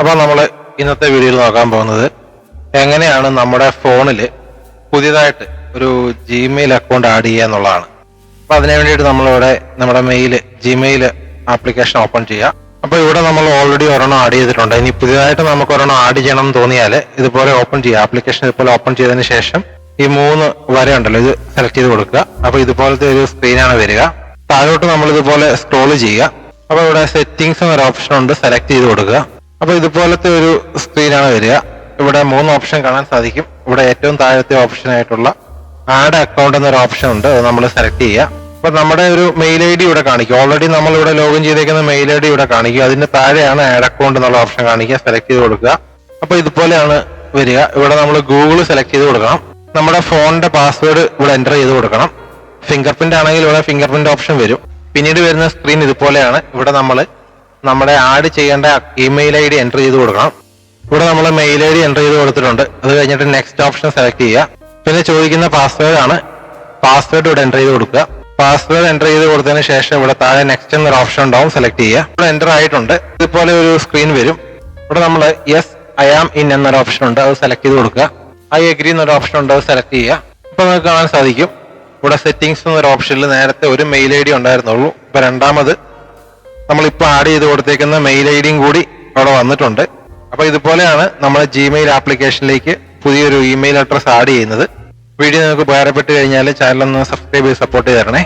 അപ്പോൾ നമ്മൾ ഇന്നത്തെ വീഡിയോയിൽ നോക്കാൻ പോകുന്നത് എങ്ങനെയാണ് നമ്മുടെ ഫോണിൽ പുതിയതായിട്ട് ഒരു ജിമെയിൽ അക്കൗണ്ട് ആഡ് ചെയ്യുക എന്നുള്ളതാണ്. അപ്പോൾ അതിനു വേണ്ടിയിട്ട് നമ്മളിവിടെ നമ്മുടെ ജിമെയിൽ ആപ്ലിക്കേഷൻ ഓപ്പൺ ചെയ്യുക. അപ്പോൾ ഇവിടെ നമ്മൾ ഓൾറെഡി ഒരെണ്ണം ആഡ് ചെയ്തിട്ടുണ്ട്. ഇനി പുതിയതായിട്ട് നമുക്ക് ഒരെണ്ണം ആഡ് ചെയ്യണം എന്ന് തോന്നിയാൽ ഇതുപോലെ ഓപ്പൺ ചെയ്യുക. ആപ്ലിക്കേഷൻ ഇതുപോലെ ഓപ്പൺ ചെയ്തതിന് ശേഷം ഈ 3 വരയുണ്ടല്ലോ, ഇത് സെലക്ട് ചെയ്ത് കൊടുക്കുക. അപ്പോൾ ഇതുപോലത്തെ ഒരു സ്ക്രീനാണ് വരിക. താഴോട്ട് നമ്മൾ ഇതുപോലെ സ്ക്രോൾ ചെയ്യുക. അപ്പോൾ ഇവിടെ സെറ്റിംഗ്സ് എന്നൊരു ഓപ്ഷൻ ഉണ്ട്, സെലക്ട് ചെയ്ത് കൊടുക്കുക. അപ്പോൾ ഇതുപോലത്തെ ഒരു സ്ക്രീനാണ് വരിക. ഇവിടെ 3 ഓപ്ഷൻ കാണാൻ സാധിക്കും. ഇവിടെ ഏറ്റവും താഴത്തെ ഓപ്ഷൻ ആയിട്ടുള്ള ആഡ് അക്കൗണ്ട് എന്നൊരു ഓപ്ഷൻ ഉണ്ട്, അത് നമ്മൾ സെലക്ട് ചെയ്യുക. അപ്പൊ നമ്മുടെ ഒരു മെയിൽ ഐ ഡി ഇവിടെ കാണിക്കും. ഓൾറെഡി നമ്മൾ ഇവിടെ ലോഗിൻ ചെയ്തേക്കുന്ന മെയിൽ ഐ ഡി ഇവിടെ കാണിക്കും. അതിന്റെ താഴെയാണ് ആഡ് അക്കൗണ്ട് എന്നുള്ള ഓപ്ഷൻ കാണിക്കുക. സെലക്ട് ചെയ്ത് കൊടുക്കുക. അപ്പൊ ഇതുപോലെയാണ് വരിക. ഇവിടെ നമ്മൾ ഗൂഗിൾ സെലക്ട് ചെയ്ത് കൊടുക്കണം. നമ്മുടെ ഫോണിന്റെ പാസ്വേഡ് ഇവിടെ എൻ്റർ ചെയ്ത് കൊടുക്കണം. ഫിംഗർ പ്രിന്റ് ആണെങ്കിൽ ഇവിടെ ഫിംഗർ പ്രിന്റ് ഓപ്ഷൻ വരും. പിന്നീട് വരുന്ന സ്ക്രീൻ ഇതുപോലെയാണ്. ഇവിടെ നമ്മൾ നമ്മുടെ ആഡ് ചെയ്യേണ്ട ഇമെയിൽ ഐ ഡി എൻ്റർ ചെയ്ത് കൊടുക്കണം. ഇവിടെ നമ്മൾ മെയിൽ ഐ ഡി എൻ്റർ ചെയ്ത് കൊടുത്തിട്ടുണ്ട്. അത് കഴിഞ്ഞിട്ട് നെക്സ്റ്റ് ഓപ്ഷൻ സെലക്ട് ചെയ്യുക. പിന്നെ ചോദിക്കുന്ന പാസ്വേഡ് ആണ്. പാസ്വേഡ് ഇവിടെ എൻ്റർ ചെയ്ത് കൊടുക്കുക. പാസ്വേഡ് എൻ്റർ ചെയ്ത് കൊടുത്തതിന് ശേഷം ഇവിടെ താഴെ നെക്സ്റ്റ് എന്നൊരു ഓപ്ഷൻ ഉണ്ടാവും, സെലക്ട് ചെയ്യുക. ഇവിടെ എൻ്റർ ആയിട്ടുണ്ട്. ഇതുപോലെ ഒരു സ്ക്രീൻ വരും. ഇവിടെ നമ്മൾ യെസ് ഐ ആം ഇൻ എന്നൊരു ഓപ്ഷൻ ഉണ്ട്, അത് സെലക്ട് ചെയ്ത് കൊടുക്കുക. ഐ എഗ്രി എന്നൊരു ഓപ്ഷൻ ഉണ്ട്, അത് സെലക്ട് ചെയ്യുക. ഇപ്പൊ നമുക്ക് കാണാൻ സാധിക്കും ഇവിടെ സെറ്റിംഗ്സ് എന്നൊരു ഓപ്ഷനിൽ നേരത്തെ ഒരു മെയിൽ ഐ ഡി ഉണ്ടായിരുന്നുള്ളൂ. ഇപ്പൊ രണ്ടാമത് നമ്മളിപ്പോൾ ആഡ് ചെയ്ത് കൊടുത്തേക്കുന്ന മെയിൽ ഐ ഡിയും കൂടി അവിടെ വന്നിട്ടുണ്ട്. അപ്പൊ ഇതുപോലെയാണ് നമ്മുടെ ജിമെയിൽ ആപ്ലിക്കേഷനിലേക്ക് പുതിയൊരു ഇമെയിൽ അഡ്രസ് ആഡ് ചെയ്യുന്നത്. വീഡിയോ നിങ്ങൾക്ക് ഉപകാരപ്പെട്ട് കഴിഞ്ഞാൽ ചാനൽ ഒന്ന് സബ്സ്ക്രൈബ് ചെയ്ത് സപ്പോർട്ട് ചെയ്ത് തരണേ.